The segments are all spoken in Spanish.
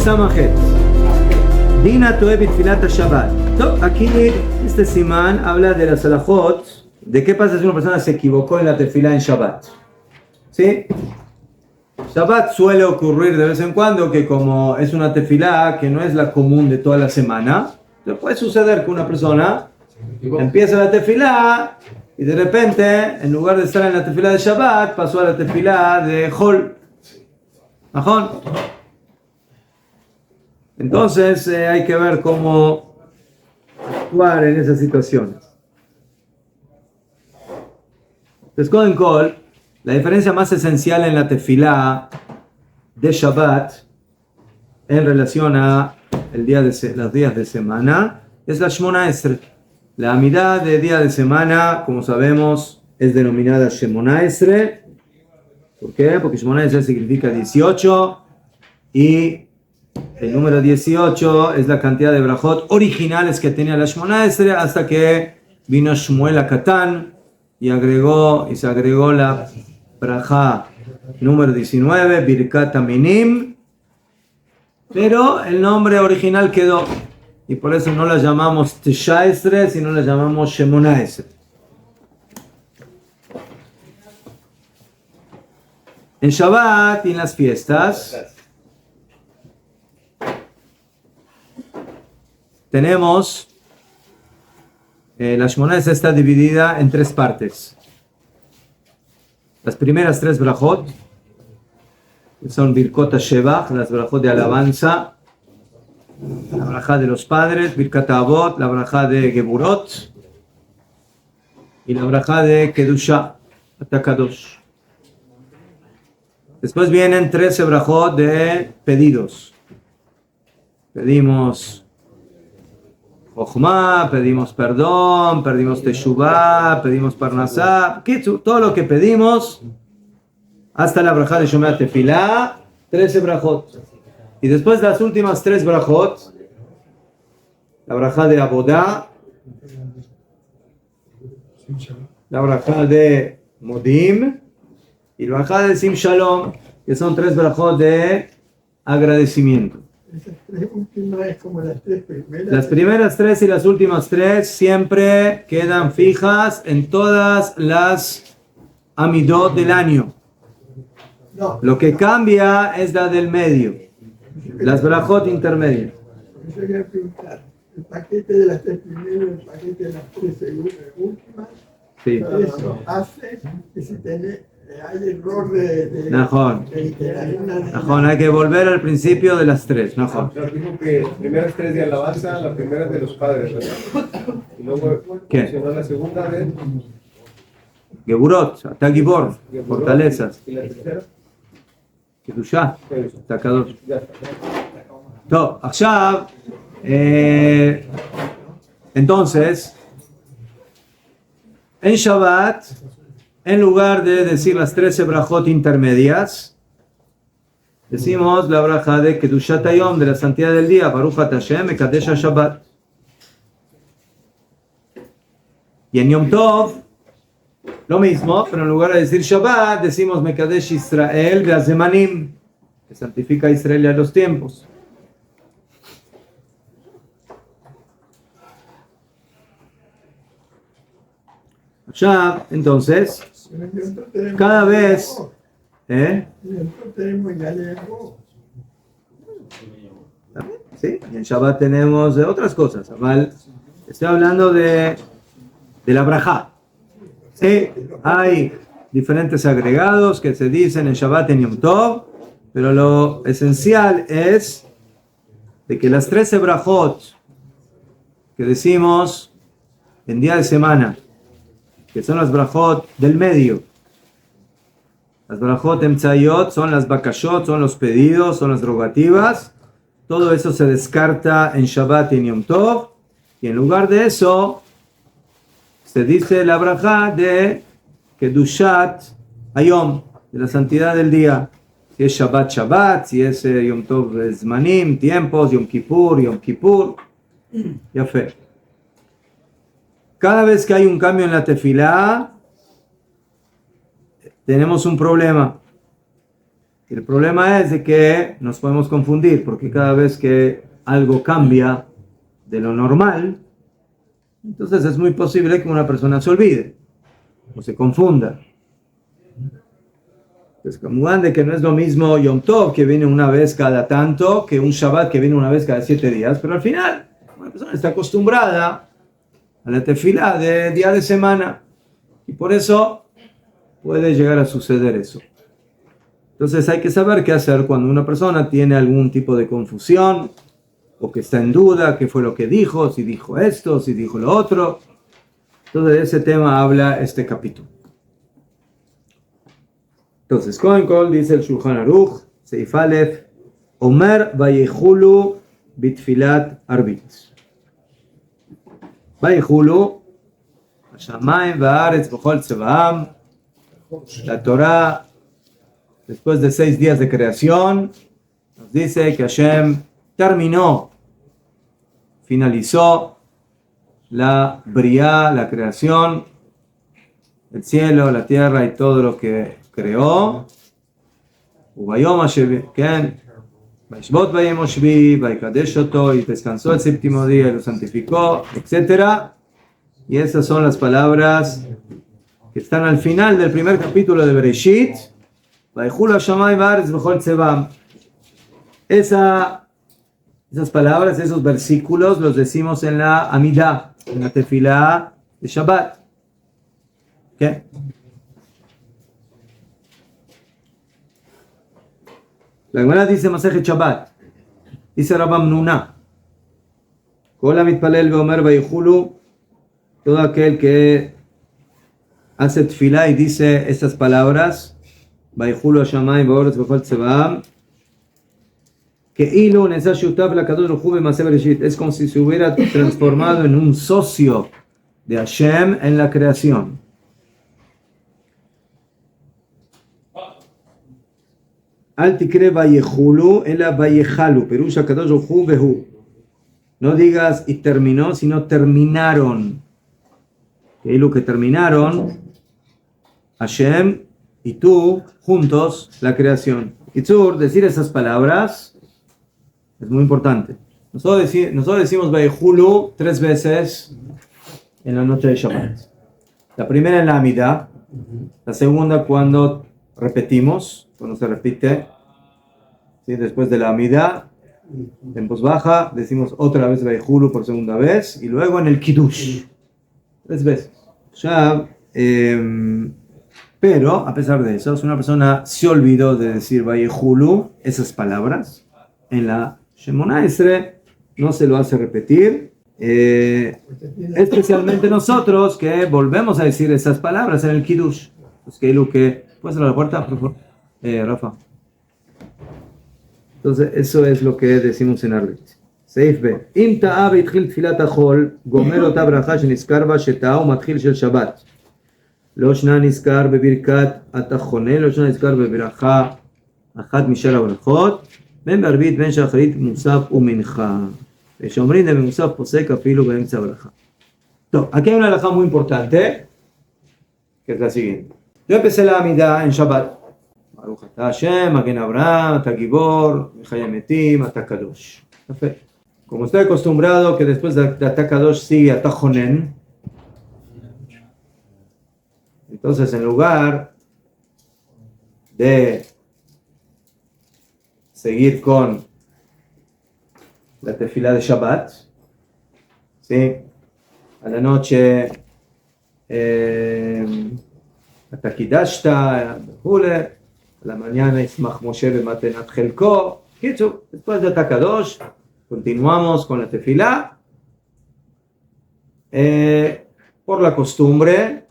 Samajet. Dina Toeb Tfilat Shabbat. Aquí este simán habla de las halajot, de qué pasa si una persona se equivocó en la tefilá en Shabbat. ¿Sí? Shabbat suele ocurrir de vez en cuando que como es una tefilá que no es la común de toda la semana, puede suceder que una persona empieza la tefilá y de repente, en lugar de estar en la tefilá de Shabbat, pasó a la tefilá de Hol. ¿Majón? Entonces hay que ver cómo actuar en esas situaciones. Entonces, Kohen Kol, la diferencia más esencial en la tefilá de Shabbat en relación a los días de semana es la Shemona Esrei. La amidad de día de semana, como sabemos, es denominada Shemona Esrei. ¿Por qué? Porque Shemona Esrei significa 18 y el número 18 es la cantidad de brajot originales que tenía la Shemona Esrei hasta que vino Shmuel Akatán y se agregó la brajá número 19, Birkat Aminim, pero el nombre original quedó y por eso no la llamamos Tisha Esrei, sino la llamamos Shemona Esrei. En Shabbat y en las fiestas tenemos la Shemona Esrei está dividida en tres partes. Las primeras tres brajot son Birkot HaShevach, las brajot de alabanza, la brajá de los padres, Birkat Avot, la brajá de Geburot y la brajá de Kedusha, Atakadosh. Después vienen 13 brajot de pedidos. Pedimos Jochma, pedimos perdón, pedimos Teshuvah, pedimos Parnasá, todo lo que pedimos hasta la brajá de Shomea Tefilá, 13 brajot. Y después las últimas 3 brajot, la brajá de Abodá, la brajá de Modim y la brajá de Sim Shalom, que son 3 brajot de agradecimiento. Esas tres últimas es como las tres primeras. Las primeras 3 y las últimas 3 siempre quedan fijas en todas las amidot del año. No. Lo que cambia es la del medio, las brajot intermedias. Yo quería preguntar, el paquete de las tres primeras, el paquete de las tres últimas, Sí. eso hace que si hay error de Najón. literatura. Najón, hay que volver al principio de las 3. Najón. Nos dijo que las primeras 3 de alabanza, la primera es de los padres, ¿verdad? Y luego ¿Qué? mencionó la segunda de Geburot, Atagibor, fortalezas. ¿Y la tercera? Kedushá, Takadosh. Ya está. טוב, עכשיו, entonces, en Shabbat, en lugar de decir las 13 brajot intermedias, decimos la braja de Kedushat Hayom, de la santidad del día, Baruch Ata Hashem, Mekadesh HaShabbat. Y en Yom Tov, lo mismo, pero en lugar de decir Shabbat, decimos Mekadesh Israel de Azemanim, que santifica a Israel a los tiempos. Ya, entonces, cada vez, tenemos sí, y en Shabbat tenemos otras cosas. Estoy hablando de la brajá. Sí, hay diferentes agregados que se dicen en Shabbat y en Yom Tov, pero lo esencial es de que las 13 brajot que decimos en día de semana, que son las brajot del medio. Las brajot emtzayot son las bakashot, son los pedidos, son las rogativas. Todo eso se descarta en Shabbat y en Yom Tov. Y en lugar de eso, se dice la brajá de Kedushat Hayom, de la santidad del día. Si es Shabbat, Shabbat, si es Yom Tov, Zmanim, tiempos, Yom Kippur. Ya fe. Cada vez que hay un cambio en la tefilá, tenemos un problema. El problema es de que nos podemos confundir, porque cada vez que algo cambia de lo normal, entonces es muy posible que una persona se olvide o se confunda. Pues como de que no es lo mismo Yom Tov, que viene una vez cada tanto, que un Shabbat que viene una vez cada 7 días, pero al final una persona está acostumbrada a la tefilá de día de semana y por eso puede llegar a suceder eso. Entonces hay que saber qué hacer cuando una persona tiene algún tipo de confusión o que está en duda, qué fue lo que dijo, si dijo esto, si dijo lo otro. Entonces de ese tema habla este capítulo. Entonces, Kohen Kol dice el Shulchan Aruch, Seif Aleph, Omer vayechulu bitfilat arbit. Vayechulu, Hashamayim va'aretz b'chol tzevaam. La Torah, después de 6 días de creación, nos dice que Hashem finalizó la Briá, la creación, el cielo, la tierra y todo lo que creó. Y descansó el séptimo día y lo santificó, etc. Y esas son las palabras que están al final del primer capítulo de Bereshit. Esas palabras, esos versículos los decimos en la Amidah, en la tefilá de Shabbat. ¿Qué? La Gemara dice Masejet Shabbat, dice Rabam Nuna, Kola mitpalel veomer vayechulu, todo aquel que hace tefilá y dice estas palabras, vayechulu hashamayim va'oretz b'chol tzevaam, que ilu nesa shutav lakadosh baruch hu b'maaseh bereshit, es como si se hubiera transformado en un socio de Hashem en la creación. Al tikre vayechulu, ela vayechalu, perusha kadosh baruch hu behu. No digas y terminó, sino terminaron. Que lo que terminaron, Hashem y tú, juntos, la creación. Kitzur, decir esas palabras es muy importante. Nosotros decimos vayechulu 3 veces en la noche de Shabbat. La primera en la Amidah, la segunda cuando repetimos, cuando se repite, ¿sí? Después de la Amidah, en voz baja, decimos otra vez vayechulu por segunda vez, y luego en el Kiddush, 3 veces. Ya, pero a pesar de eso, si una persona se olvidó de decir vayechulu, esas palabras, en la Shemona Esrei no se lo hace repetir, especialmente nosotros que volvemos a decir esas palabras en el Kiddush. Pues que lo que... ¿Puedes cerrar la puerta, por favor? Rafa. Entonces, eso es lo que decimos en Arbit. Seif B. Im ta'a ve'itchil tfilat hachol, gomer ota bracha sheniskar ba sheta'a u'matchil shel Shabbat. Lo shna niskar bebirkat atachonel, lo shna niskar bebiracha achat mishal habrachot, ben bearbit ben shacharit musaf u'mincha. Shomrin de musaf posek afilu be'emtza bracha. Aquí hay una halajá muy importante, que es la siguiente. Yo empecé la Amidah en Shabbat. Baruch atah Hashem, Magen Abraham, atah Gibor, Mechayim Metim, atah Kadosh. Como estoy acostumbrado que después de atah Kadosh sigue atah Jonen, entonces en lugar de seguir con la tefilá de Shabbat, ¿sí? A la noche hasta Kidashta, a la mañana Ismach Moshe b'matenat chelko. Después de Atah Kadosh, continuamos con la tefilá. Por la costumbre,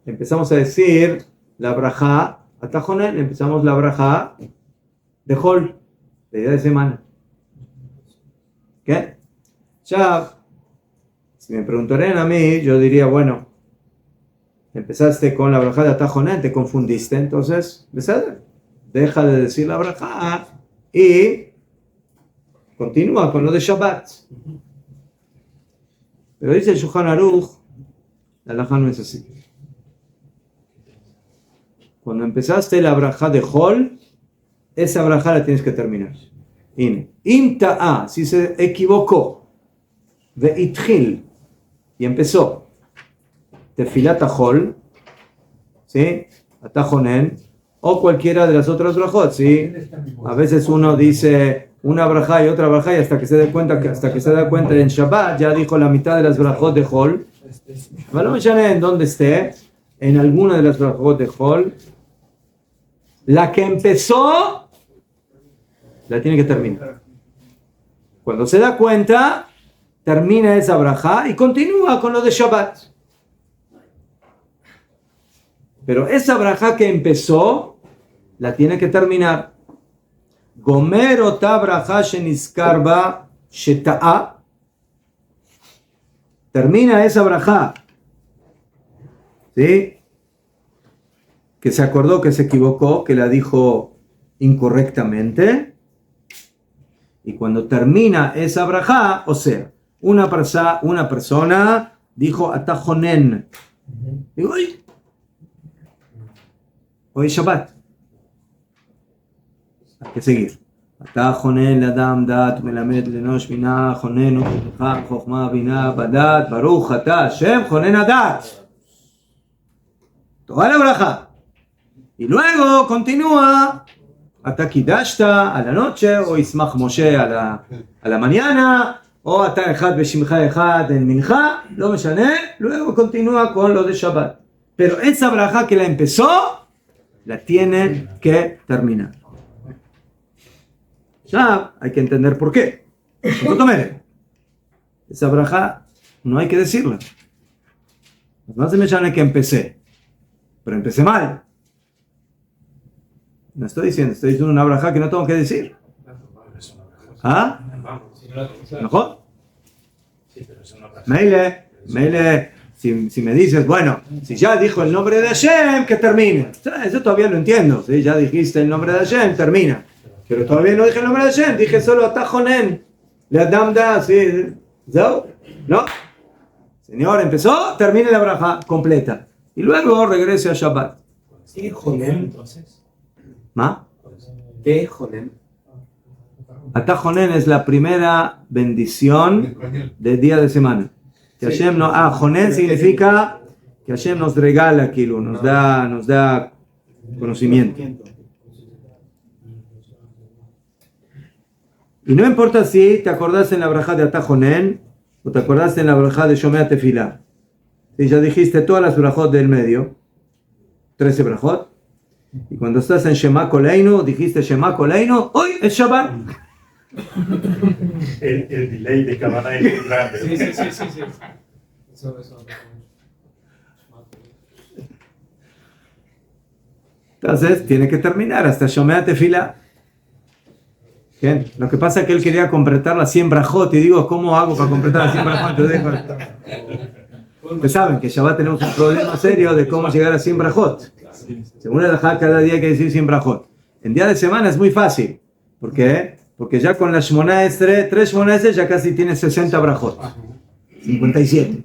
empezamos a decir la brajá, Atah Jonen, empezamos la brajá de Hol, de día de semana. ¿Qué? Ya, si me preguntaran a mí, yo diría, bueno, empezaste con la brajá de Atah Jonen, te confundiste, entonces, deja de decir la brajá y continúa con lo de Shabbat. Pero dice el Shulchan Aruch, la halajá no es así. Cuando empezaste la brajá de Hol, esa braja la tienes que terminar. Imta'a, si se equivocó, de itchil, y empezó, tefilat tajol, ¿sí? Atajonen, o cualquiera de las otras brajot, ¿sí? A veces uno dice una braja y otra braja y hasta que se da cuenta en Shabbat ya dijo la mitad de las brajot de Hol. No me llame en dónde esté, en alguna de las brajot de Hol, la que empezó la tiene que terminar. Cuando se da cuenta, termina esa braja y continúa con lo de Shabbat. Pero esa braja que empezó, la tiene que terminar. Gomer ota braja shenizkarba sheta'a. Termina esa braja, ¿sí? Que se acordó, que se equivocó, que la dijo incorrectamente. Y cuando termina esa braja, o sea, una persona dijo atajonen. Digo, hoy es Shabbat. Hay que seguir. Atajonen ladam dat melamed lenosh binah jonen u'chacham chokhmah binah badat baruch ata Hashem jonen adat. Toda la braja. Y luego continúa hasta Kidashta a la noche, o Ismach Moshe a la mañana, o hasta Echad Beshimcha Echad en Mincha, lo me llané, luego continúa con lo de Shabbat. Pero esa braja que la empezó, la tiene que terminar. Ya hay que entender por qué. Esa braja no hay que decirla. No se me llame que empecé, pero empecé mal. No estoy diciendo una braja que no tengo que decir. ¿Ah? ¿Mejor? Meile, si me dices, bueno, si ya dijo el nombre de Hashem, que termine. Eso todavía lo entiendo. ¿Sí? Ya dijiste el nombre de Hashem, termina. Pero todavía no dije el nombre de Hashem, dije solo Atajonen. Le Adam da, ¿sí? ¿No? Señor, empezó, termine la braja completa. Y luego regrese a Shabbat. ¿Qué Jonen entonces? ¿Ma? ¿Qué Jonen? Atajonen es la primera bendición del día de semana. Que Hashem no, Jonen significa que Hashem nos regala kilo, nos da conocimiento. Y no importa si te acordás en la braja de Atajonen o te acordás en la braja de Shomea Tefilá. Si ya dijiste todas las brajot del medio, 13 brajot. Y cuando estás en Shema Koleinu, dijiste Shema Koleinu, hoy es Shabbat. El delay de Kabbalah es grande. Sí. Eso. Entonces, tiene que terminar hasta Shomea Tefilá. Bien. Lo que pasa es que él quería completar las 100 brajot. Y digo, ¿cómo hago para completar las 100 brajot? Ustedes saben que Shabbat tenemos un problema serio de cómo llegar a 100 brajot. Según el Hajj, cada día hay que decir 100 brajot. En día de semana es muy fácil. ¿Por qué? Porque ya con la Shmona Estre, 3 Shmona Estre ya casi tienes 60 brajot. 57.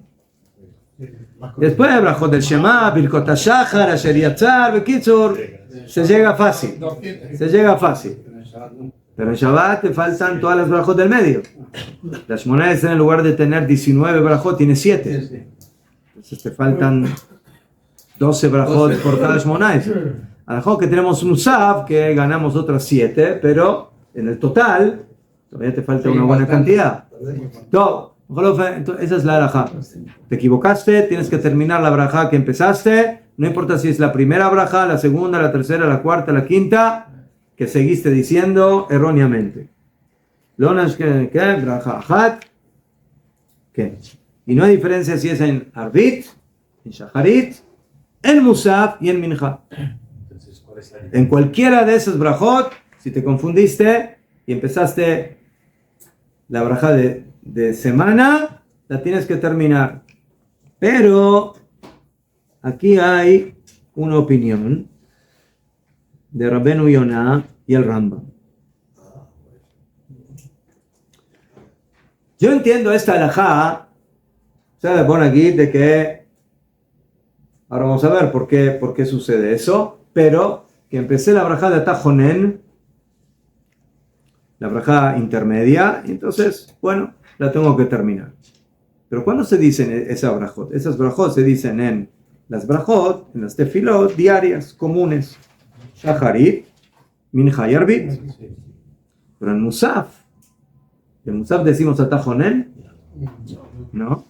Después de brajot del Shema, Birkot HaShachar, Asher Yatzar, Bekitzur, se llega fácil. Pero en Shabbat te faltan todas las brajot del medio. La Shmona Estre, en lugar de tener 19 brajot, tiene 7. Entonces te faltan 12 brajot por cada Shmona Estre. A lo mejor que tenemos un Sab que ganamos otras 7, pero en el total todavía te falta una buena cantidad. Entonces, esa es la braja. Te equivocaste, tienes que terminar la braja que empezaste. No importa si es la primera braja, la segunda, la tercera, la cuarta, la quinta, que seguiste diciendo erróneamente. Lonash que braja ajat. Y no hay diferencia si es en Arbit, en Shacharit, en Musaf y en Mincha. En cualquiera de esos brajot, si te confundiste y empezaste la braja de semana, la tienes que terminar. Pero aquí hay una opinión de Rabbeinu Yonah y el Rambam. Yo entiendo esta halajá, se pone aquí de que, ahora vamos a ver por qué sucede eso, pero que empecé la braja de Atajonen la brajá intermedia, entonces, bueno, la tengo que terminar. Pero ¿cuándo se dicen esas brajot? Esas brajot se dicen en las brajot, en las tefilot diarias, comunes. Shaharit, Mincha y Arbit. Pero en Musaf decimos Atajonen, ¿no?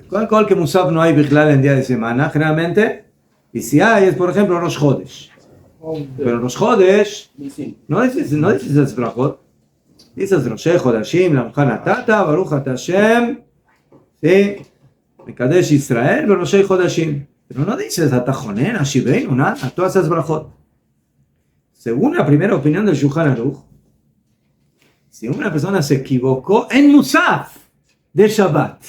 ¿Cuál que Musaf no hay Bichlal en día de semana? Generalmente, y si hay, es por ejemplo Rosh Chodesh. Pero Rosh Chodesh no dices esas brajot. Dices Rosh Chodashim, la Tata, Baruch Ata Hashem, ¿sí? Mekadesh Israel, Rosh Chodashim. Pero no dices Atajonen, Ashibeinu, nada, todas esas brajot. Según la primera opinión del Shulchan Aruch, si una persona se equivocó en Musaf de Shabbat,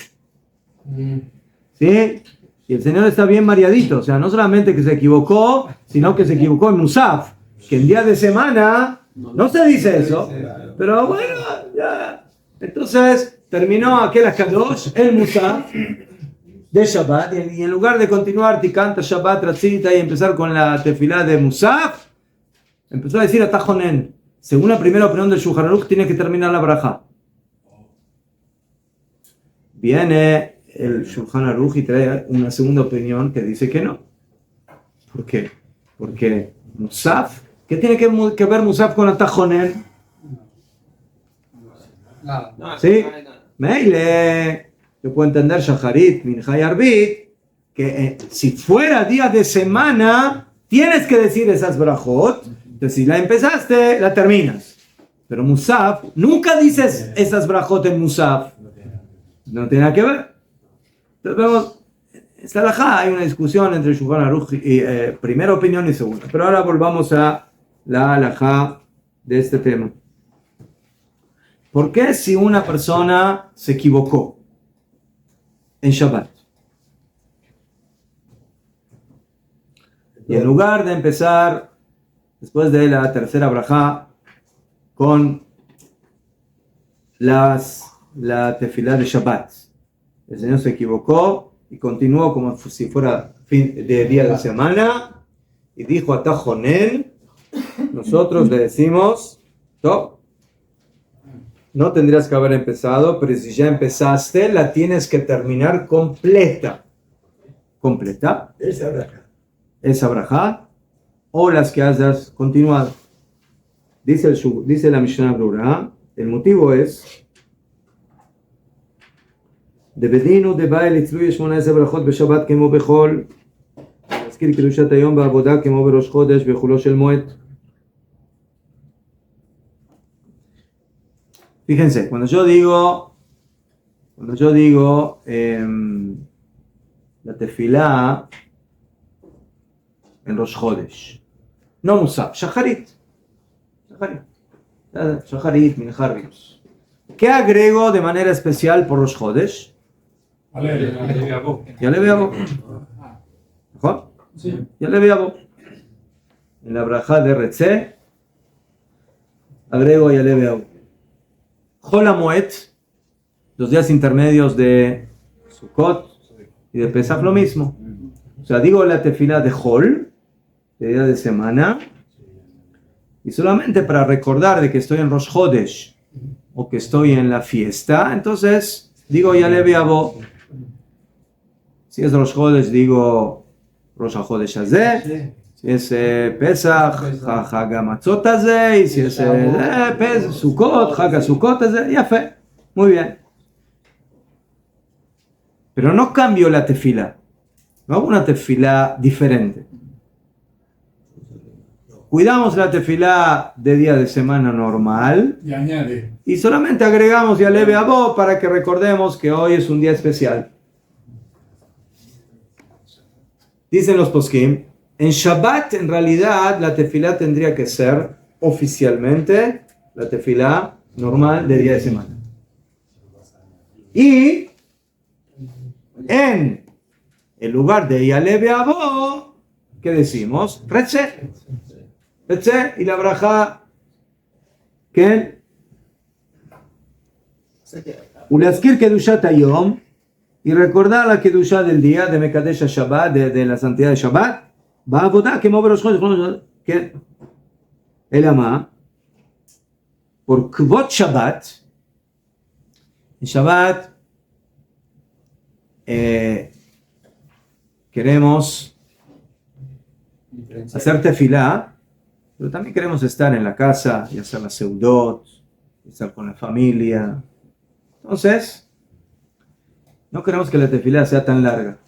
¿sí? Y el Señor está bien mareadito, o sea, no solamente que se equivocó, sino que se equivocó en Musaf, que en día de semana no se dice eso, pero bueno, ya. Entonces terminó aquel Akadosh, el Musaf de Shabbat, y en lugar de continuar Tikanta Shabbat Ratzita y empezar con la tefilá de Musaf, empezó a decir Atajonen. Según la primera opinión del Shulchan Aruch, tiene que terminar la braja. Viene el Shulchan Aruch y trae una segunda opinión que dice que no. ¿Por qué? Porque Musaf, ¿qué tiene que ver Musaf con Atajonen? ¿Sí? Meile, yo puedo entender Shaharit, Mincha y Arbit, que si fuera día de semana, tienes que decir esas brajot. Entonces, si la empezaste, la terminas. Pero Musaf, nunca dices esas brajot en Musaf. No tiene nada que ver. Entonces vemos, esta halajá, hay una discusión entre Shulchan Aruch y primera opinión y segunda. Pero ahora volvamos a la halajá de este tema. ¿Por qué si una persona se equivocó en Shabbat? Y en lugar de empezar después de la tercera brajá con la tefilá de Shabbat, el Señor se equivocó y continuó como si fuera fin de día de semana y dijo Atajonen, nosotros le decimos no tendrías que haber empezado, pero si ya empezaste la tienes que terminar completa esa brajá o las que hayas continuado. Dice la Mishnah Brura, el motivo es de Bedinu de Baal Itzluy 18 brachot בשבת כמו בחול, להזכיר קדושת היום בעבודה כמו בראש חודש בחולו של מועד. Fíjense, cuando yo digo la tefilá en Rosh Chodesh, no Musaf, Shaharit, Mincha Arbit. ¿Qué agrego de manera especial por Rosh Chodesh? Yale Be'avo. ¿Mejor? Sí. Yale Be'avo. En la brajá de Retzé agrego Yale Be'avo. Chol HaMoed, los días intermedios de Sukkot y de Pesach lo mismo. O sea, digo la tefilá de Chol, de día de semana, y solamente para recordar de que estoy en Rosh Chodesh o que estoy en la fiesta, entonces digo Yale Be'avo. Si es Rosh Chodesh, digo Rosh HaChodesh Hazeh. Si es Pesach, Chag HaMatzot Hazeh. Y si es Sukkot, Chag HaSukkot Hazeh. Ya fe. Muy bien. Pero no cambio la tefila. No hago una tefila diferente. Cuidamos la tefilá de día de semana normal y añade. Y solamente agregamos Yale Be'avo para que recordemos que hoy es un día especial. Dicen los poskim, en Shabbat en realidad la tefilá tendría que ser oficialmente la tefilá normal de día de semana. Y en el lugar de Yale Be'avo, ¿qué decimos? Retzé y la brajá que Ulazkir Kedushat Hayom, y recordar la Kedushá del día de Mekadesh Shabbat, de la santidad de Shabbat, va a votar que mover los jóvenes que el ama por Kvot Shabbat. En Shabbat queremos hacer tefilá, pero también queremos estar en la casa y hacer la seudot, estar con la familia. Entonces, no queremos que la tefilá sea tan larga.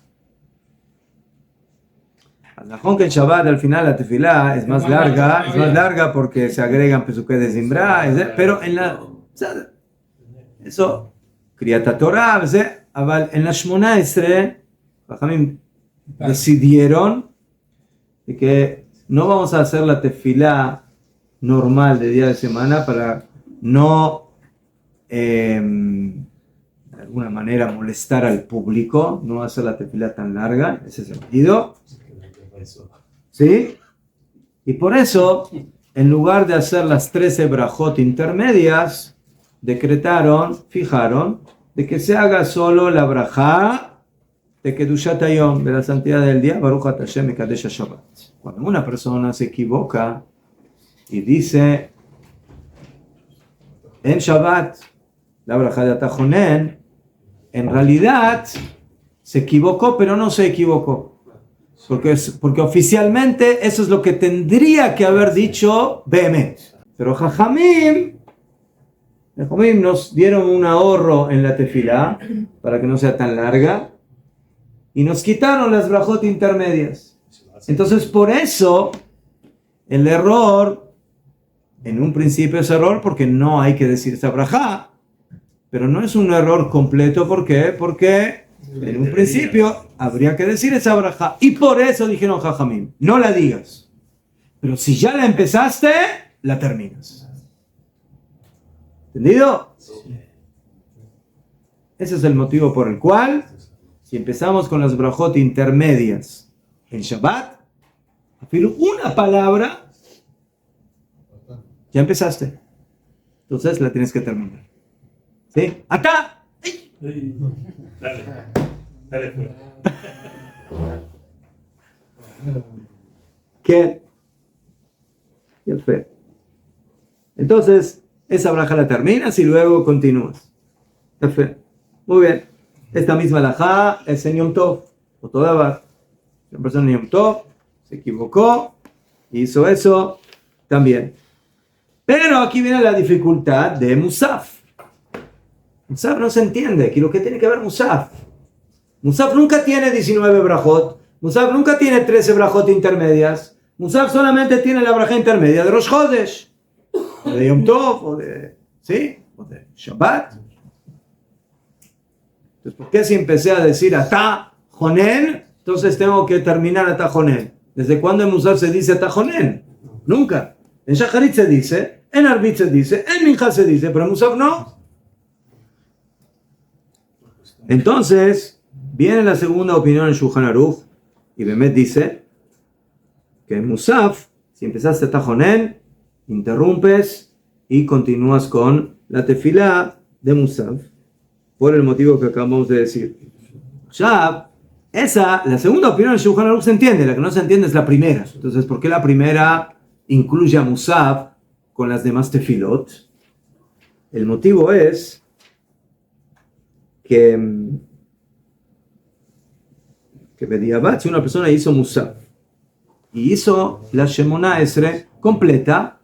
Al que en Shabbat al final la tefilá es más larga porque se agregan pesuké de zimbra, pero en la eso Kriyat Torah, en la Shmona Esrei decidieron de que no vamos a hacer la tefilá normal de día de semana para no de alguna manera molestar al público, no hacer la tefilá tan larga, en ese sentido. ¿Sí? Y por eso, en lugar de hacer las 13 brajot intermedias, fijaron, de que se haga solo la brajá de Kedushat Hayom, de la santidad del día, Baruch Ata Hashem Mekadesh Shabbat. Cuando una persona se equivoca y dice en Shabbat la brajá de Atajonen, en realidad se equivocó, pero no se equivocó. Porque oficialmente eso es lo que tendría que haber dicho Behemet. Pero Jajamim nos dieron un ahorro en la tefilá para que no sea tan larga y nos quitaron las brajot intermedias. Entonces por eso el error, en un principio es error porque no hay que decir esa brajá, pero no es un error completo. ¿Por qué? Porque en un principio habría que decir esa brajá. Y por eso dijeron Jajamim, no la digas. Pero si ya la empezaste, la terminas. ¿Entendido? Ese es el motivo por el cual, si empezamos con las brajot intermedias en Shabbat, afilo una palabra, ya empezaste. Entonces la tienes que terminar. ¿Sí? ¡Acá! Dale fuera. ¿Qué? Entonces, esa braja la terminas y luego continúas. Muy bien. Esta misma alajá es en Yom Tov. O toda va. La persona en Yom Tov se equivocó, hizo eso también. Pero aquí viene la dificultad de Musaf. Musaf no se entiende. ¿Qué tiene que ver Musaf? Musaf nunca tiene 19 brajot. Musaf nunca tiene 13 brajot intermedias. Musaf solamente tiene la braja intermedia de Rosh Chodesh, o de Yom Tov, o de Shabbat. Entonces, ¿por qué si empecé a decir Ata Jonen, entonces tengo que terminar Ata Jonen? ¿Desde cuándo en Musaf se dice Ata Jonen? Nunca. En Shacharit se dice, en Arbit se dice, en Mincha se dice, pero en Musaf no. Entonces, viene la segunda opinión en Shulchan Aruch, y Bemet dice que en Musaf, si empezaste Tajonen, interrumpes y continúas con la tefilá de Musaf, por el motivo que acabamos de decir. Ya, la segunda opinión en Shulchan Aruch se entiende, la que no se entiende es la primera. Entonces, ¿por qué la primera incluye a Musaf con las demás tefilot? El motivo es que Bediabat, si una persona hizo Musaf y hizo la Shemona Esrei completa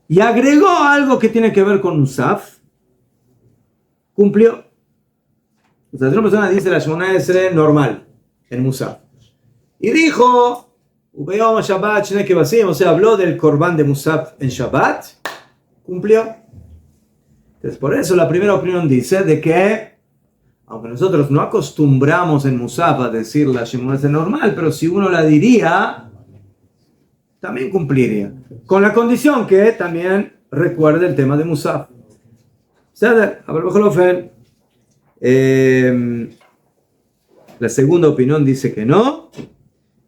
y agregó algo que tiene que ver con Musaf, cumplió. O sea, si una persona dice la Shemona Esrei normal en Musaf y dijo Ubeyom Shabbat Shnei Kebasim, o sea, habló del Korban de Musaf en Shabbat, cumplió. Entonces, por eso la primera opinión dice de que aunque nosotros no acostumbramos en Musaf a decir la Shemona Esrei normal, pero si uno la diría, también cumpliría. Con la condición que también recuerde el tema de Musaf. La segunda opinión dice que no,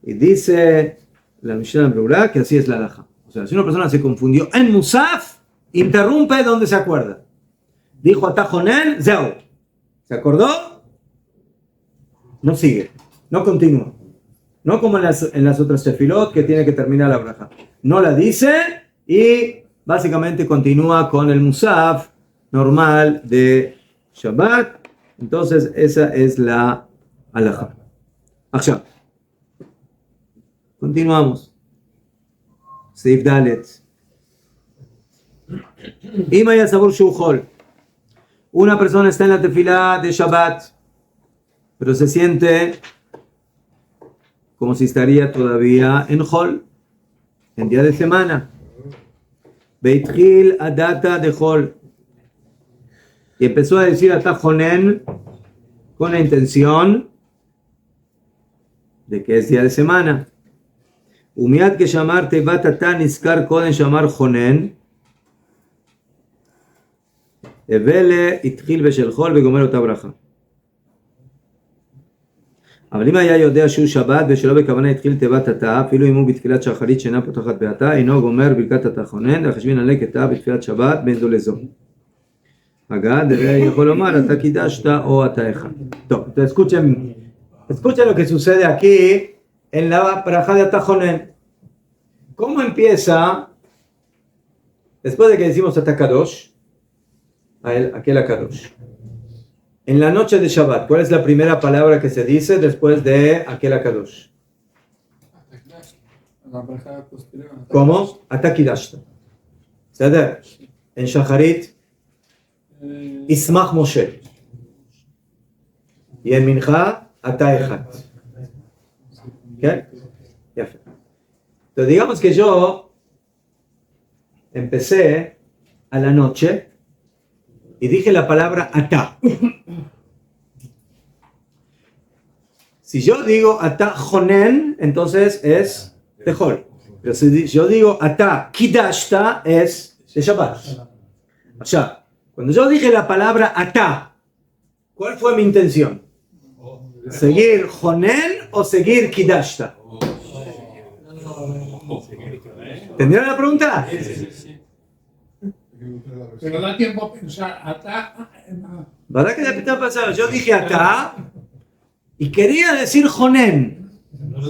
y dice la Mishnah Berurah que así es la halajá. O sea, si una persona se confundió en Musaf, interrumpe donde se acuerda. Dijo Atajonen, Zeu. ¿Se acordó? No sigue, no continúa. No como en las otras tefilot que tiene que terminar la braja. No la dice y básicamente continúa con el Musaf normal de Shabbat. Entonces, esa es la halajá. Ahora, continuamos. Seif Dalet. Imaya Sabur Shuhol. Una persona está en la tefilá de Shabbat, pero se siente como si estaría todavía en Hol, en día de semana. Beitchil Adata de Hol. Y empezó a decir Atajonen con la intención de que es día de semana. Umiat que llamar Tevat Ata Niskar con llamar Jonen. Evele Itchil Beshel Hol Begomer Ota Braja. אבל אם היה יודע שהוא שבת ושלא בכוונה התחיל תיבת התא, אפילו אם הוא בתפילת שחרית שאינה פותחת בתא, אינו גומר ברכת התחונן, והחשבין עלי כתא בתפילת שבת בין זו לזו. אגב, יכול לומר, אתה קידשת או אתה אחד. טוב, escuchen lo que sucede aquí en la braja de Atajonen. ¿Cómo empieza? Después de que decimos Atakadosh, aquel Akadosh. En la noche de Shabbat, ¿cuál es la primera palabra que se dice después de aquel Akadosh? ¿Cómo? Atakidashta. ¿Sader? En Shacharit, Ismach Moshe. Y en Mincha, Ataechat. ¿Qué? Ya fue. Entonces digamos que yo empecé a la noche y dije la palabra Ata. Si yo digo Ata Jonen, entonces es Tehol. Pero si yo digo Ata Kidashta, es de Shabbat. O sea, cuando yo dije la palabra Ata, ¿cuál fue mi intención? ¿Seguir Jonen o seguir Kidashta? ¿Entendieron la pregunta? Pero da tiempo a pensar, ¿Verdad que de pasado? Yo dije Ata y quería decir Jonen,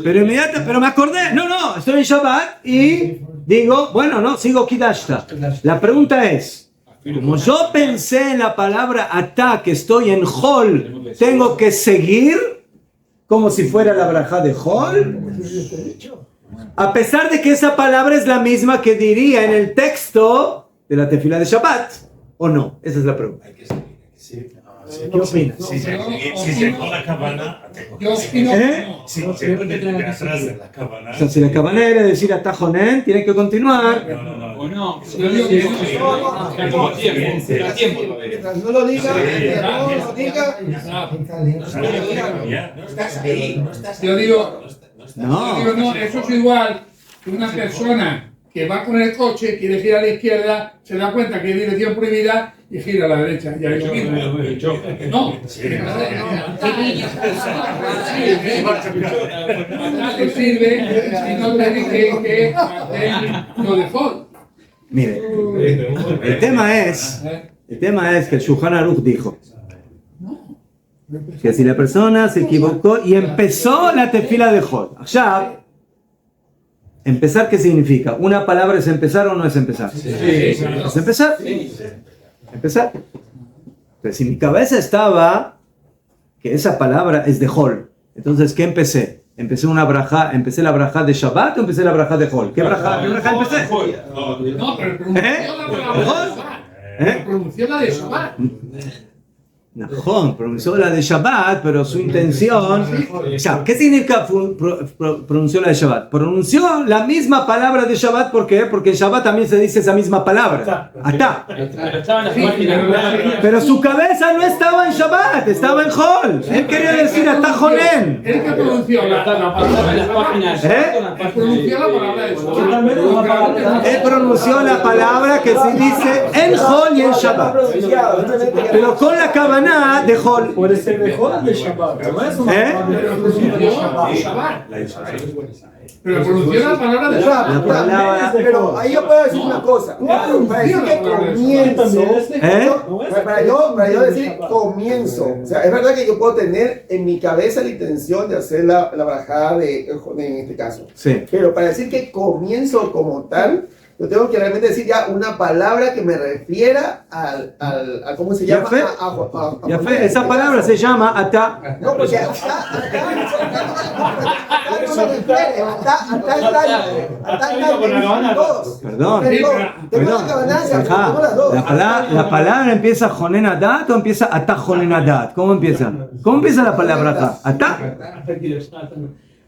pero me acordé, no, estoy en Shabbat y digo, bueno, no, sigo Kidashta. La pregunta es, como yo pensé en la palabra Ata, que estoy en Hol, ¿tengo que seguir como si fuera la braja de Hol? A pesar de que esa palabra es la misma que diría en el texto de la tefila de Shabbat, ¿o no? Esa es la pregunta. ¿Qué opinas? Si se con la cabana, yo opino que no. si se pone detrás de la cabana. O sea, si la cabana era decir Atajonen, tiene que continuar. O no, Yo digo que No lo diga, no lo diga. No estás ahí, no estás ahí. Yo digo, No. no, eso es igual que una persona que va con el coche, quiere girar a la izquierda, se da cuenta que hay dirección prohibida y gira a la derecha. Y ahí no. Nada te sirve si no te dije que lo dejó. Mire, el tema es que el Shulchan Aruch dijo que si la persona se equivocó y empezó la tefila de Hol. Ya, ¿empezar qué significa? ¿Una palabra es empezar o no es empezar? Sí. ¿Es empezar? Empezar. Pero si mi cabeza estaba que esa palabra es de Hol, entonces ¿qué empecé? ¿Empecé la braja de Shabbat o empecé la braja de Hol? ¿Qué braja empecé? No, pero pronunció la palabra de Shabbat. Pronunció la de Shabbat. Najón, pronunció la de Shabbat, pero su intención... ¿Qué significa pronunció la de Shabbat? Pronunció la misma palabra de Shabbat, ¿por qué? Porque en Shabbat también se dice esa misma palabra. Atá. Pero su cabeza no estaba en Shabbat, estaba en Hol. Él quería decir Atá Jonen. Él que pronunció la palabra de Shabbat. Él pronunció la palabra de Shabbat. Él pronunció la palabra que se dice en Hol y en Shabbat. Pero con la cabana de Hol. Puede ser de Hol o de Shabbat. Pero pronunció la palabra de Shabbat. La palabra... Pero ahí yo puedo decir una cosa. Para decir que comienzo, para yo decir comienzo. O sea, es verdad que yo puedo tener en mi cabeza la intención de hacer la brajada en este caso. Sí. Pero para decir que comienzo como tal, yo tengo que realmente decir ya una palabra que me refiera a ¿cómo se llama? Ya fe, esa palabra se llama ata. No, porque ata no me refiere, ata está todos. Perdón. Tengo la cabanancia, tengo las dos. La palabra empieza jonen adat o empieza ata jonen adat. ¿Cómo empieza? ¿Cómo empieza la palabra ata?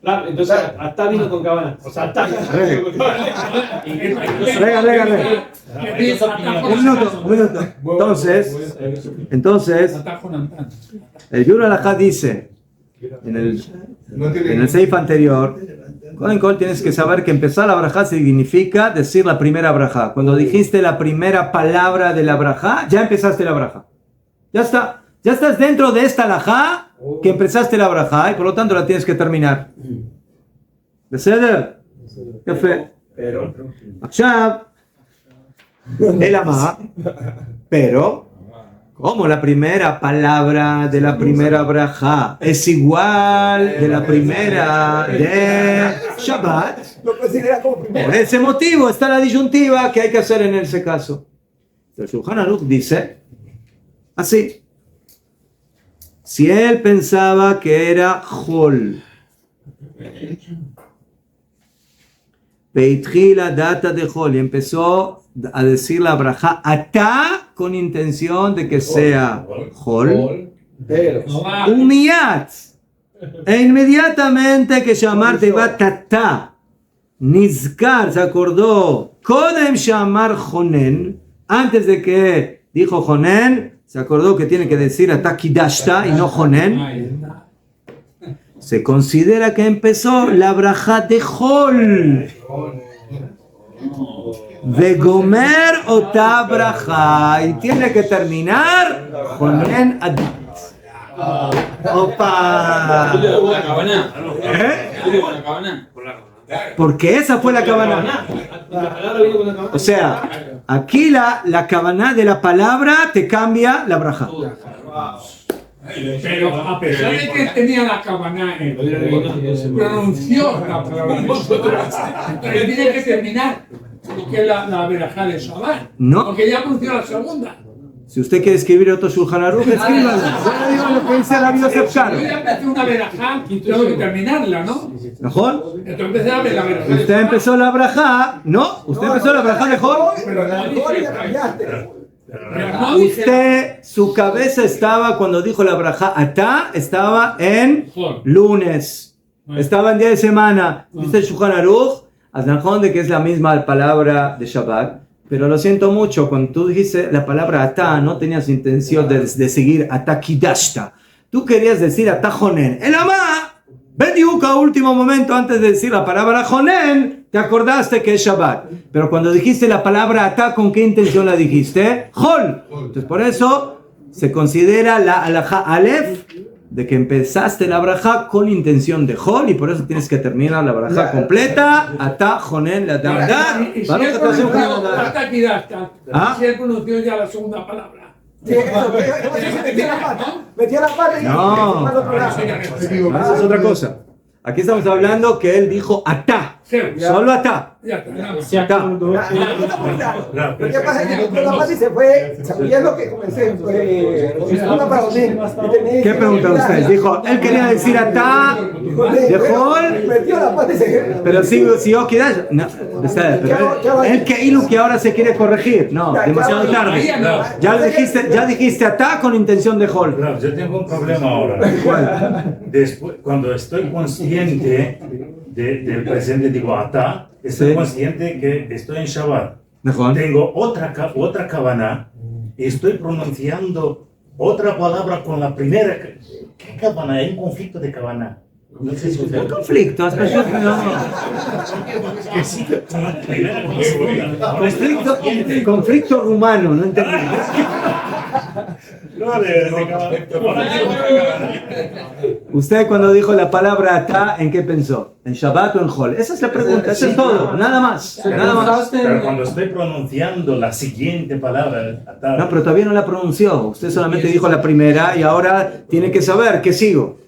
Claro, entonces hasta vino con cabana. O sea, hasta vino con cabana. Rega. Un minuto. Entonces, el Yura Alajá dice en el seif anterior, con Kol tienes que saber que empezar la brajá significa decir la primera brajá. Cuando dijiste la primera palabra de la brajá, ya empezaste la brajá. Ya está. Ya estás dentro de esta alajá que empezaste la brajá y por lo tanto la tienes que terminar. ¿Beseder? ¿Qué fe? Achab. El amá. Pero, como la primera palabra de la primera brajá es igual de la primera de Shabbat, por ese motivo está la disyuntiva que hay que hacer en ese caso. El Shulchan Aruch dice así. Si él pensaba que era Jol, Peitjila data de Jol, y empezó a decir la braja ata con intención de que sea Jol, Umiyat, e inmediatamente que llamarte va tata, Nizkar se acordó, Kodem llamar Jonen, antes de que dijo Jonen, se acordó que tiene que decir ata kidashta y no Jonen. Se considera que empezó la braja de Jol. De Gomer ota braja. Y tiene que terminar Jonen adit. Opa. Porque esa fue la cabana. O sea, aquí la cabana de la palabra te cambia la braja. Pero a pesar de que tenía la cabana, pronunció la palabra. Pero tiene que terminar, porque es la verajá de Shabbat. No. Porque ya pronunció la segunda. Si usted quiere escribir otro Shulchan Aruch, escríbalo. Yo digo lo que dice la Biblia Sepsar. Yo ya empecé una verajá, tengo que terminarla, ¿no? ¿Mejor? Entonces empecé a ver la verajá. Usted empezó la braja, ¿no? Usted empezó la braja de Jol. Pero la Usted, su cabeza estaba cuando dijo la braja ata, estaba en lunes. Estaba en día de semana. Dice el Shulchan Aruch, Aznajón de que es la misma palabra de Shabbat. Pero lo siento mucho, cuando tú dijiste la palabra ata, no tenías intención de seguir ata kidashta. Tú querías decir ata jonen. El amá, bediuca, último momento antes de decir la palabra jonen, te acordaste que es Shabbat. Pero cuando dijiste la palabra ata, ¿con qué intención la dijiste? Jol. Entonces por eso se considera la alajá alef, de que empezaste la braja con intención de Jol y por eso tienes que terminar la braja completa. Ata, Jonen, la Damdad. Y si él pronunció ya la segunda palabra. Metía la pata y no, eso es otra cosa. Aquí estamos hablando que él dijo ata. Solo ata. Ata. Lo que pasa es que metió la pata y se fue. ¿Sabías lo que comencé? ¿Qué pregunta usted? Dijo, él quería decir ata de Jol. Metió la pata y se. Pero si yo quiera. No, él que ahora se quiere corregir. No, demasiado tarde. Ya dijiste ata con intención de Jol. Claro, yo tengo un problema ahora. Después, cuando estoy consciente del presente, digo ata, estoy consciente que estoy en Shabbat. Mejor. Tengo otra cabana y estoy pronunciando otra palabra con la primera. ¿Qué cabana? Hay un conflicto de cabana. No sé si usted... ¿Un conflicto? Conflicto rumano, no entendí. Usted cuando dijo la palabra ata, ¿en qué pensó? ¿En Shabbat o en Jol? Esa es la pregunta, eso es todo, nada más. Pero cuando estoy pronunciando la siguiente palabra, ata, no, pero todavía no la pronunció. Usted solamente dijo la primera y ahora tiene que saber qué sigo.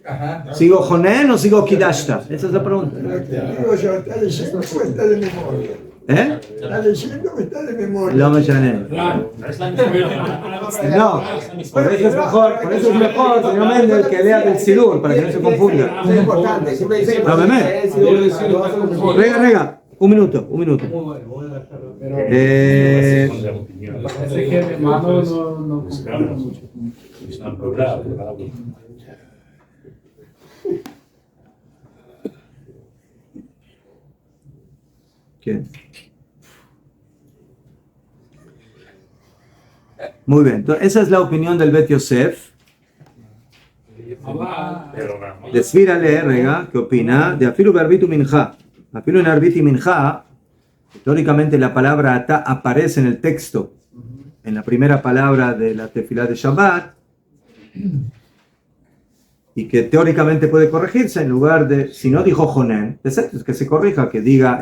¿Sigo Jonen o sigo Kidashta? Esa es la pregunta. ¿Eh? La leyenda me está de memoria. Lo me llané. Claro. No, por eso es mejor, señor Méndez, que lea del Sidur, para que no se confunda. Es importante, siempre dice. No, Rega, un minuto. ¿Quién? Muy bien, entonces esa es la opinión del Bet Yosef. De Svirale, Rega, ¿qué opina? De Afilu Barbitu Minja. Afilu en Arbit y Minja, teóricamente la palabra Ata aparece en el texto, en la primera palabra de la tefilá de Shabbat, y que teóricamente puede corregirse en lugar de, si no dijo Jonen, es que se corrija, que diga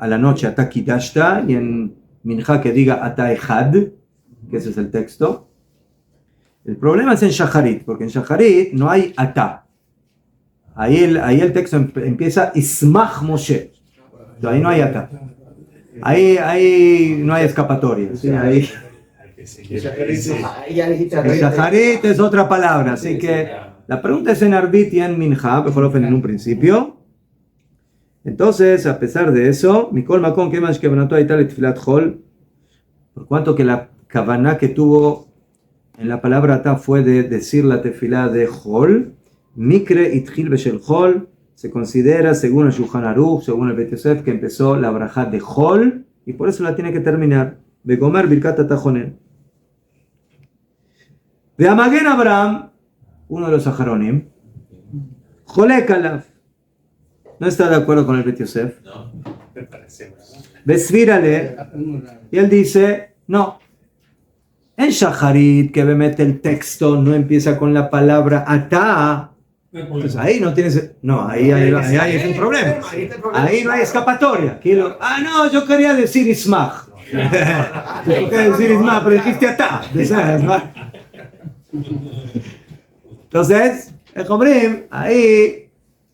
a la noche Ata Kidashta y en Minja que diga Ata Echad, que ese es el texto. El problema es en Shacharit, porque en Shacharit no hay Ata. Ahí el texto empieza Ismach Moshe. Ahí no hay Ata. Ahí no hay escapatoria. ¿Sí? Ahí. Shacharit es otra palabra, así que la pregunta es en Arbit y en Minja, mejor en un principio. Entonces, a pesar de eso, Mikol Makon Kemash Kevanató Aital Tfilat Chol, por cuanto que la Kavaná que tuvo en la palabra Ata fue de decir la tefilá de Chol, Mikre Itchil Beshel Chol, se considera, según el Shulchan Aruch, según el Bet Yosef, que empezó la brajá de Chol, y por eso la tiene que terminar. Begomer Birkat Ata Jonen. De Amagen Abraham, uno de los Saharonim, Jolek Alaf, no está de acuerdo con el Bet Yosef. Besvirale, y él dice, no. En Shacharit, que mete el texto, no empieza con la palabra Ata. Pues ahí no tienes. No, ahí es un problema. Ahí no hay escapatoria. No, yo quería decir Ismach. Yo quería decir Ismach, pero dijiste Ata. Entonces, el Jobrim, ahí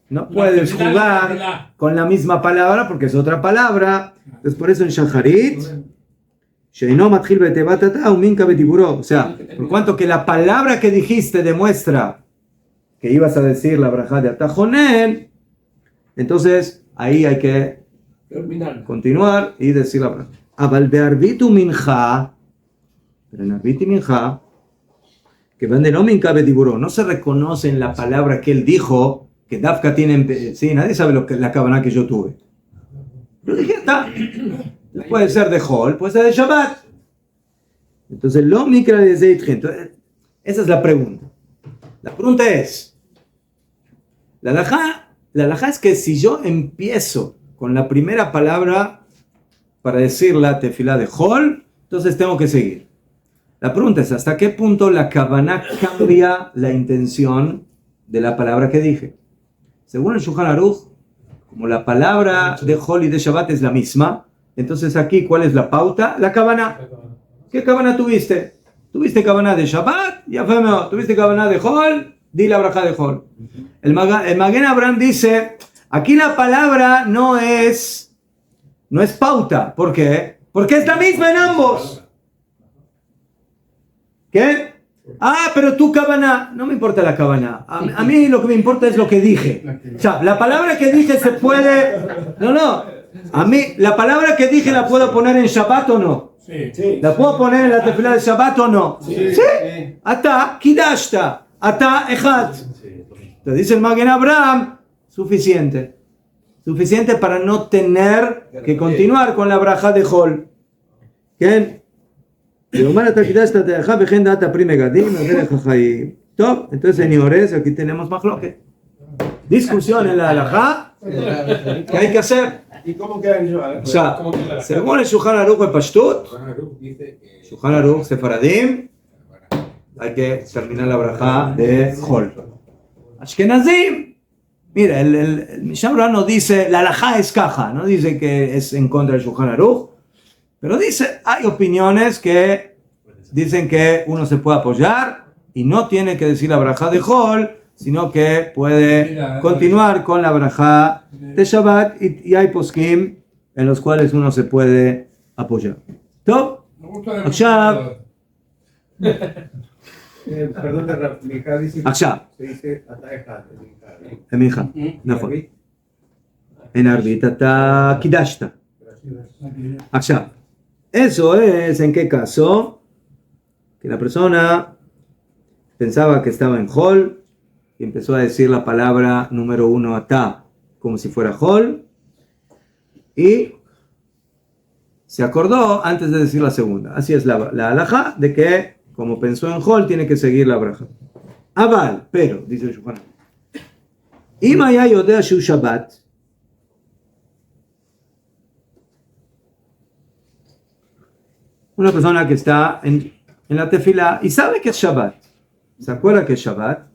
no puedes jugar con la misma palabra porque es otra palabra. Entonces, por eso en Shacharit. O sea, por cuanto que la palabra que dijiste demuestra que ibas a decir la brajá de Atajonen, entonces ahí hay que continuar y decir la brajá. Aval de Arbitu Minja, pero en Arbit y Minja, que van de no Minka Betiburo, no se reconoce en la palabra que él dijo, que Dafka tiene, sí, nadie sabe la cabana que yo tuve. Yo dije, está. Puede ser de Hol, puede ser de Shabbat. Entonces, lo mikra de Zeitchen. Esa es la pregunta. La pregunta es: la halajá es que si yo empiezo con la primera palabra para decir la tefilá de Hol, entonces tengo que seguir. La pregunta es: ¿hasta qué punto la kavaná cambia la intención de la palabra que dije? Según el Shulchan Aruch, como la palabra de Hol y de Shabbat es la misma, entonces aquí, ¿cuál es la pauta? La kavaná. ¿Qué kavaná tuviste? ¿Tuviste kavaná de Shabbat? Ya fue mejor. ¿Tuviste kavaná de Hol? Di la brajá de Hol. El Magen Abraham dice, aquí la palabra no es pauta. ¿Por qué? Porque es la misma en ambos. ¿Qué? Pero tu kavaná, no me importa la kavaná. A mí lo que me importa es lo que dije. O sea, la palabra que dije se puede... No. A mí, la palabra que dije la puedo poner en Shabbat o no. Sí. ¿La puedo poner en la tefilá de Shabbat o no? Sí. Ata Kidashta, Ata Echad. Te dice el Magen Abraham, suficiente. Suficiente para no tener que continuar con la braja de Hol. ¿Qué? Entonces, señores, aquí tenemos majloque. Discusión en la halajá que hay que hacer. ¿Y cómo queda el Shulchan? O sea, según el Shulchan Aruch de Pashtut, Shulchan Aruch Sefaradim, hay que terminar la brajá de Hol. Ashkenazim, mira, el Mishnah Berurah no dice la halajá es caja, no dice que es en contra del Shulchan Aruch, pero dice, hay opiniones que dicen que uno se puede apoyar y no tiene que decir la brajá de Hol, sino que puede continuar con la brajá de Shabbat, y hay poskim en los cuales uno se puede apoyar. ¿Todo? Me gusta עכשיו, Perdón, mi hija dice. עכשיו, Se dice Ataeja. en mi hija, נכון. En ערבית אתה קידשת. עכשיו, eso es en qué caso que la persona pensaba que estaba en Hol y empezó a decir la palabra número 1 atá como si fuera Hol y se acordó antes de decir la segunda. Así es la halajá de que como pensó en Hol tiene que seguir la braja. Aval, pero, dice el Shulchan Aruch, אם היה יודע שהוא שבת, una persona que está en la tefila y sabe que es Shabbat, se acuerda que es Shabbat,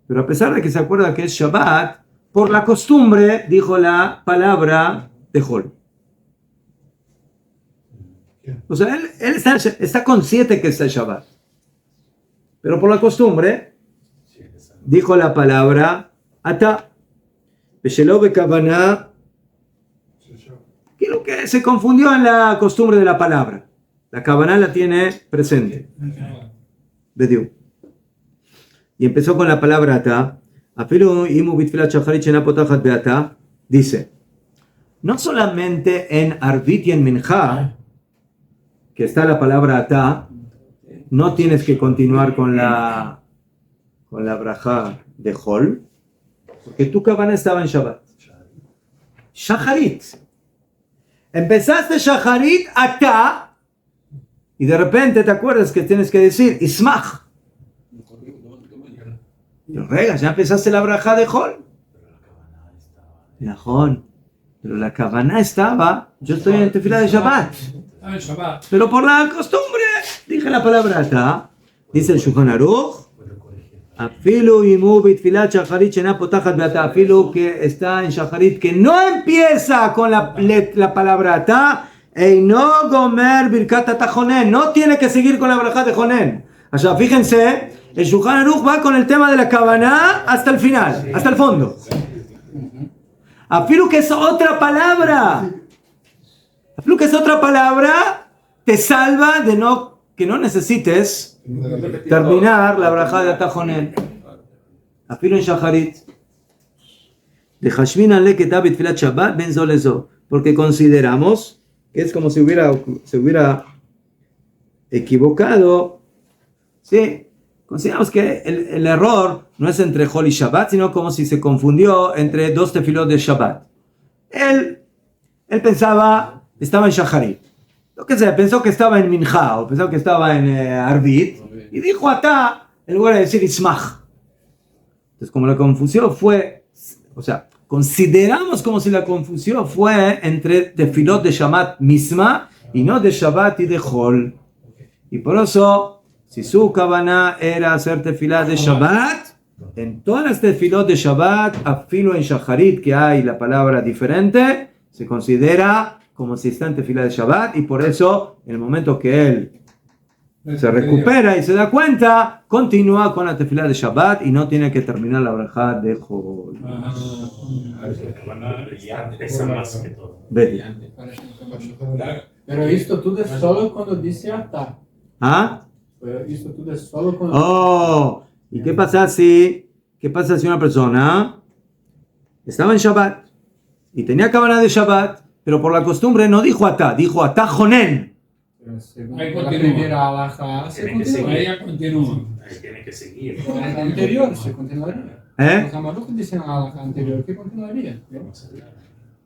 pero a pesar de que se acuerda que es Shabbat, por la costumbre dijo la palabra de Hol. O sea, él está consciente que está Shabbat, pero por la costumbre dijo la palabra Ata, Beshelo Bekavaná, lo que se confundió en la costumbre de la palabra. La Kavaná la tiene presente. Bediu. Y empezó con la palabra Ata. Dice, no solamente en Arvit y en Minjá, que está la palabra Ata, no tienes que continuar con la brajá de Hol, porque tu Kavaná estaba en Shabbat. Shacharit. Empezaste Shacharit Ata y de repente te acuerdas que tienes que decir Ismach. Pero rega, ya empezaste la braja de Hol. Pero la Kavaná estaba, yo estoy en tefila de Shabbat. Pero por la costumbre dije la palabra Ata. Dice el Shulchan Aruch, Afilu imu bitfilat shacharit shena potachat beata, afilu que está en shacharit que no empieza con la palabra ata, eino gomer birkat ata jonen, no tiene que seguir con la braja de jonen. O sea, fíjense, el Shulchan Aruch va con el tema de la Kavaná hasta el final, hasta el fondo. Afilu que es otra palabra, afilu que es otra palabra, te salva de que no necesites terminar la braja de Atajonen. Afilo en Shacharit. De Hashmin ale que David filat Shabbat ben zolezo. Porque consideramos que es como si se hubiera equivocado. Sí, consideramos que el error no es entre Hol y Shabbat, sino como si se confundió entre dos tefilot de Shabbat. Él pensaba, estaba en Shacharit. Lo que sea, pensó que estaba en Minjá o pensó que estaba en Arvit y dijo Ata en lugar de decir Ismach. Entonces, como la confusión fue, o sea, consideramos como si la confusión fue entre tefilot de Shabbat misma y no de Shabbat y de Hol. Y por eso, si su Kavaná era hacer tefilá de Shabbat, en todas las tefilot de Shabbat, afilo en Shacharit, que hay la palabra diferente, se considera como si está en tefilá de Shabbat, y por eso, en el momento que él se recupera y se da cuenta, continúa con la tefilá de Shabbat y no tiene que terminar la braja de Hol. Pero esto tú es solo cuando dice Ata. ¿Ah? Pero esto tú es solo cuando... Oh, ¿y qué pasa si una persona estaba en Shabbat y tenía Kavaná de Shabbat, pero por la costumbre no dijo Ata, dijo Ata Jonen? Ahí la primera alhaja se continúa. Ella continúa. Ahí tiene que seguir. La anterior se continuaría. Los Amaruch dicen a la alhaja anterior que continuaría.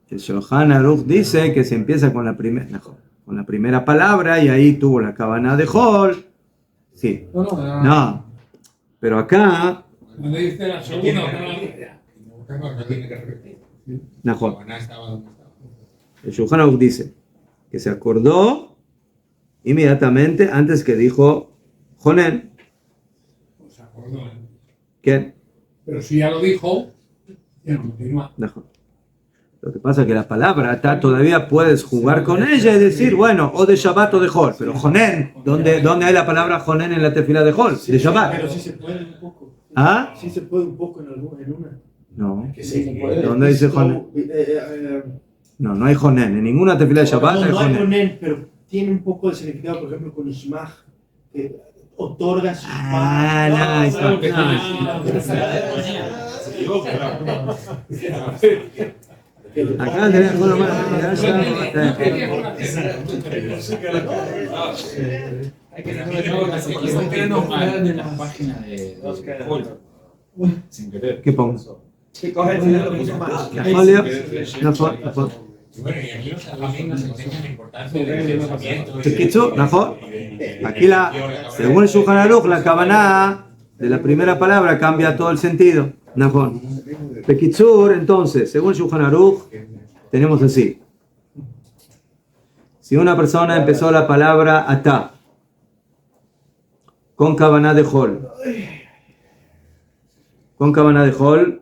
El Shulchan Aruch dice que se empieza con la primera palabra y ahí tuvo la Kavaná de Hol. Sí. No. Pero acá... Cuando dice la segunda, no tiene que repetir. Mejor. Estaba donde estaba. El Shulchan Aruch dice que se acordó inmediatamente antes que dijo Jonen. se acordó. ¿Qué? Pero si ya lo dijo, ya continúa. Mejor. Lo que pasa es que la palabra Ata todavía puedes jugar con ella y decir, bueno, o de Shabbat o de Hol. Pero Jonen, ¿dónde hay la palabra Jonen en la tefila de Hol? De Shabbat. Pero sí se puede un poco. ¿Ah? Sí se puede un poco en una. No. Que seguir. ¿Dónde dice Jonen? No, no hay Jonen. En ninguna tefila de Shabbat No, hay no hay Jonen. Ronen, pero tiene un poco de significado, por ejemplo, con Ishmach, que otorga su Ah, no, ahí está. Acá tenés con la mano. Hay que en la página de sin querer. ¿Qué pongo? Que coge el final lo puso más. Julio, נכון. Bueno, y aquí también nos enseñan la importancia del pensamiento. בקיצור, נכון. Aquí según el Shulchan Aruch, la Kavaná de la primera palabra cambia todo el sentido. נכון. בקיצור, entonces, según el Shulchan Aruch, tenemos así. Si una persona empezó la palabra atá con Kavaná de Hol, con Kavaná de Hol,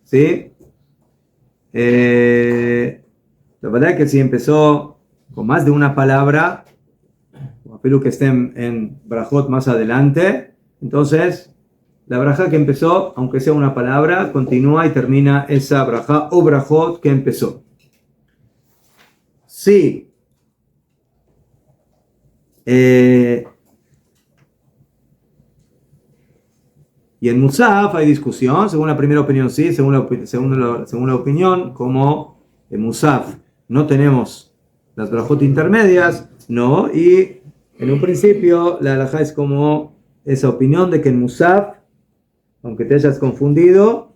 ¿sí? La verdad es que si empezó con más de una palabra, o apelo que estén en Brajot más adelante, entonces la braja que empezó, aunque sea una palabra, continúa y termina esa braja o Brajot que empezó. Sí. Y en Musaf hay discusión, según la primera opinión sí, según la opinión, como en Musaf no tenemos las brajot intermedias, no, y en un principio la halajá es como esa opinión de que en Musaf, aunque te hayas confundido,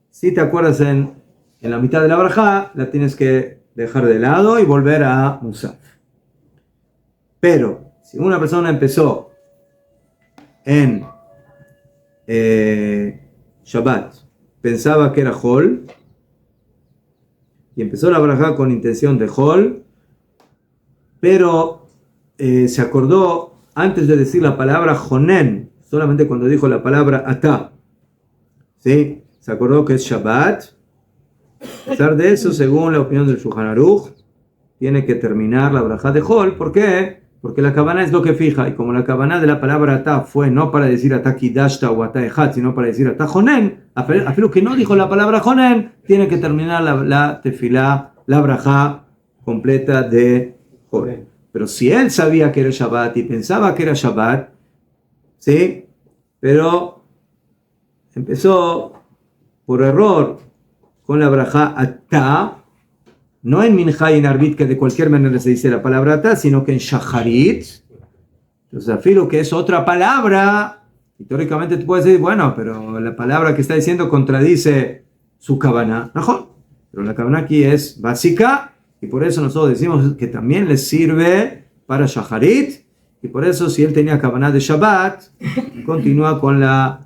si te acuerdas en la mitad de la brajá, la tienes que dejar de lado y volver a Musaf. Pero, si una persona empezó en Shabbat, pensaba que era Hol, y empezó la braja con intención de Hol, pero se acordó antes de decir la palabra Jonen, solamente cuando dijo la palabra Atá, ¿sí? Se acordó que es Shabbat. A pesar de eso, según la opinión del Shulchan Aruch, tiene que terminar la braja de Hol. ¿Por qué? Porque la Kavaná es lo que fija, y como la Kavaná de la palabra Atá fue no para decir Atá Kidashta o Atá Ejat, sino para decir Atá Jonen, afilo que no dijo la palabra Jonen, tiene que terminar la tefilá, la braja completa de Hol. Pero si él sabía que era Shabbat y pensaba que era Shabbat, ¿sí? Pero empezó por error con la braja Atá, no en Minjá y en Arbit, que de cualquier manera se dice la palabra Atá, sino que en Shacharit. Entonces, afilo que es otra palabra, y teóricamente tú puedes decir, bueno, pero la palabra que está diciendo contradice su Kavaná. ¿No? Pero la Kavaná aquí es básica, y por eso nosotros decimos que también le sirve para Shacharit, y por eso si él tenía Kavaná de Shabbat, continúa con la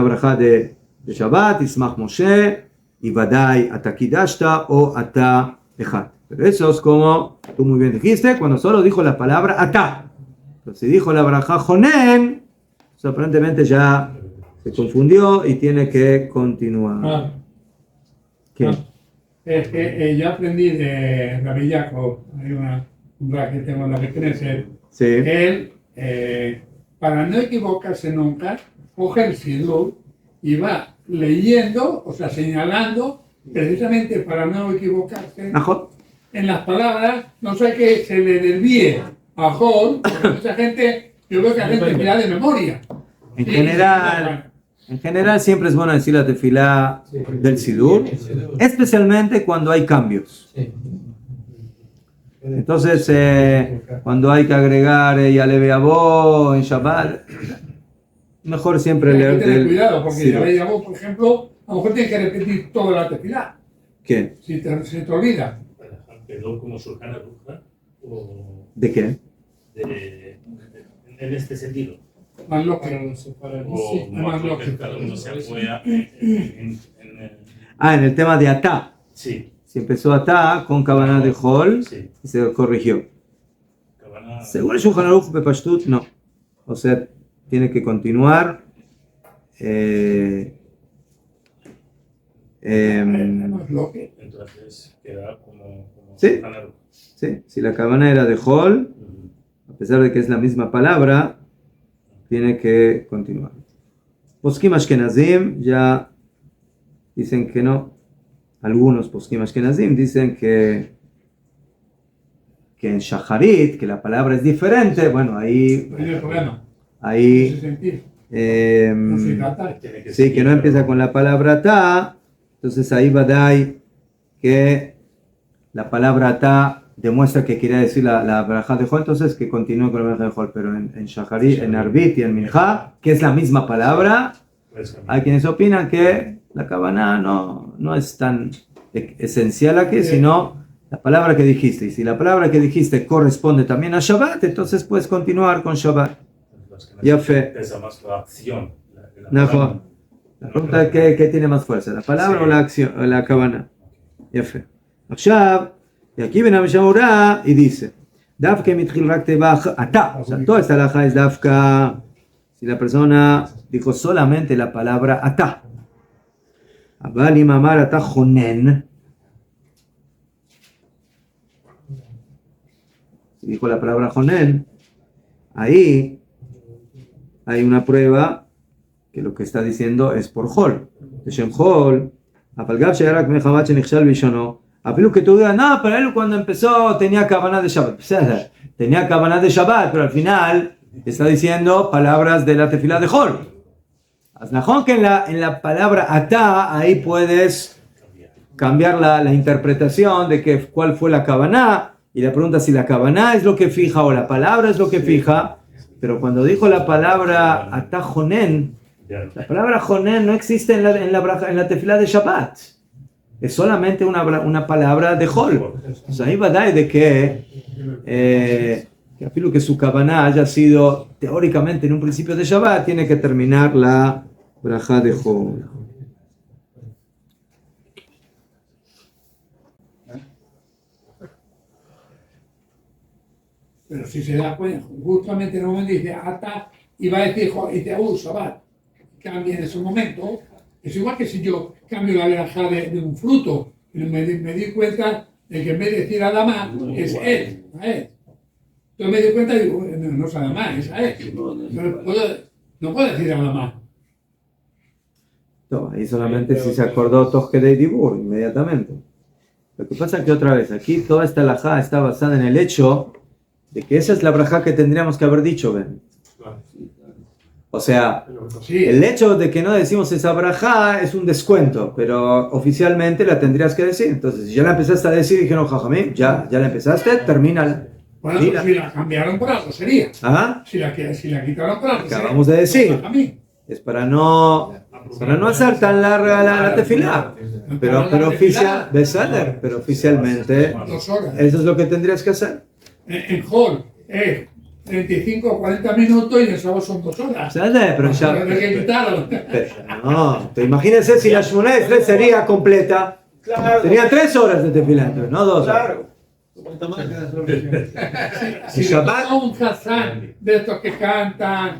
braja de Shabbat, Ismach Moshe, y Vadai Atá Kidashta o Atá Ejat. Pero eso es como tú muy bien dijiste, cuando solo dijo la palabra Atá. Pero si dijo la braja Jonen, pues aparentemente ya se confundió y tiene que continuar. ¿Qué? Es que yo aprendí de Rabbi Jacob, hay un braja que tengo en la Knesset, Sí. él, para no equivocarse nunca, coge el Sidur y va leyendo, o sea, señalando, precisamente para no equivocarse en las palabras, no sé que se le desvíe a Jol, porque mucha gente, yo veo que la gente mira de memoria. En general siempre es bueno decir la tefilá del Sidur, especialmente cuando hay cambios. Entonces, cuando hay que agregar Yalebeabó en Shabbat, mejor siempre Hay leer que tener del cuidado, porque Sidur. Yalebeabó, por ejemplo, a lo mejor tienes que repetir toda la tefilá, ¿Qué? si te olvida. ¿Pero como Shulchan Aruch o ¿De qué? en este sentido? Más lógico. O Más que lógico. cada uno se apoya en En el tema de Atá. sí, Si empezó Atá con Kavaná de Hol sí. y se corrigió. Kavaná- Según el Shulchan Aruch Bepashtut, no. O sea, tiene que continuar. Más lógico. Entonces queda como Sí. Shulchan Aruch. Sí, si la Kavaná era de Hol, a pesar de que es la misma palabra, tiene que continuar. Poskim Ashkenazim ya dicen que no. algunos poskim ashkenazim dicen que en Shacharit, que la palabra es diferente, bueno, ahí sí, que no empieza con la palabra ta, entonces ahí va dar que la palabra ta demuestra que quiere decir la braja de Jol, entonces que continúe con la braja de Jol, pero en Shacharit, en Arbit y en Minja, que es la misma palabra, hay quienes opinan que la Kavaná no es tan esencial aquí, sino la palabra que dijiste. Y si la palabra que dijiste corresponde también a Shabbat, entonces puedes continuar con Shabbat. Ya fe. La pregunta es ¿qué tiene más fuerza? ¿La palabra o la acción, o la Kavaná? Ya fe. Y aquí viene a Mishamura y dice, Dafka mitchil rak tevach ata. O sea, toda esta halajá es Dafka si la persona dijo solamente la palabra ata. Abali mamar ata jonen. Si dijo la palabra jonen, ahí hay una prueba que lo que está diciendo es por Jol. Shem Jol, apalgav she'arak mechamat shenichshal bishono. Apelo que tú digas, no, pero él cuando empezó tenía Kavaná de Shabbat. Tenía Kavaná de Shabbat, pero al final está diciendo palabras de la tefilá de Jol. Aznajón que en la palabra atá, ahí puedes cambiar la interpretación de que cuál fue la Kavaná, y la pregunta si la Kavaná es lo que fija o la palabra es lo que fija, pero cuando dijo la palabra atá jonen, la palabra jonen no existe en la tefilá de Shabbat. Es solamente una palabra de Jol. Entonces ahí va a dar de que afilo que su Kavaná haya sido teóricamente en un principio de Shabbat, tiene que terminar la braja de Jol. Pero si se da cuenta, justamente en el momento dice ata y va a decir Shabbat, cambia en ese momento. Es igual que si yo cambio la verajá de un fruto, me di cuenta de que en vez de decir Adamá, es él, a él. Entonces me di cuenta y digo, no es Adamá, es a él. No puedo decir Adamá. No, ahí solamente si se acordó Toje de Dibur, inmediatamente. Lo que pasa es que otra vez, aquí toda esta alajá está basada en el hecho de que esa es la brajá que tendríamos que haber dicho, ¿ven? O sea, el hecho de que no decimos esa brajá es un descuento, pero oficialmente la tendrías que decir. Entonces, si ya la empezaste a decir, dijeron, jajamí, ya la empezaste, termínala. Bueno, pues si la cambiaron por algo sería. ¿Ah? Si la quitaron por algo acabamos de decir. Es para no hacer tan larga la tefilá. Pero oficialmente, eso es lo que tendrías que hacer. En Hall, 35 o 40 minutos y en el sábado son 2 horas. Pero ya. No, te imagínense si la Shmoneh Esrei sería completa. Claro. Serían 3 horas de tefilá, no 2 horas. Claro. Si Shabbat un Hassan de estos que cantan.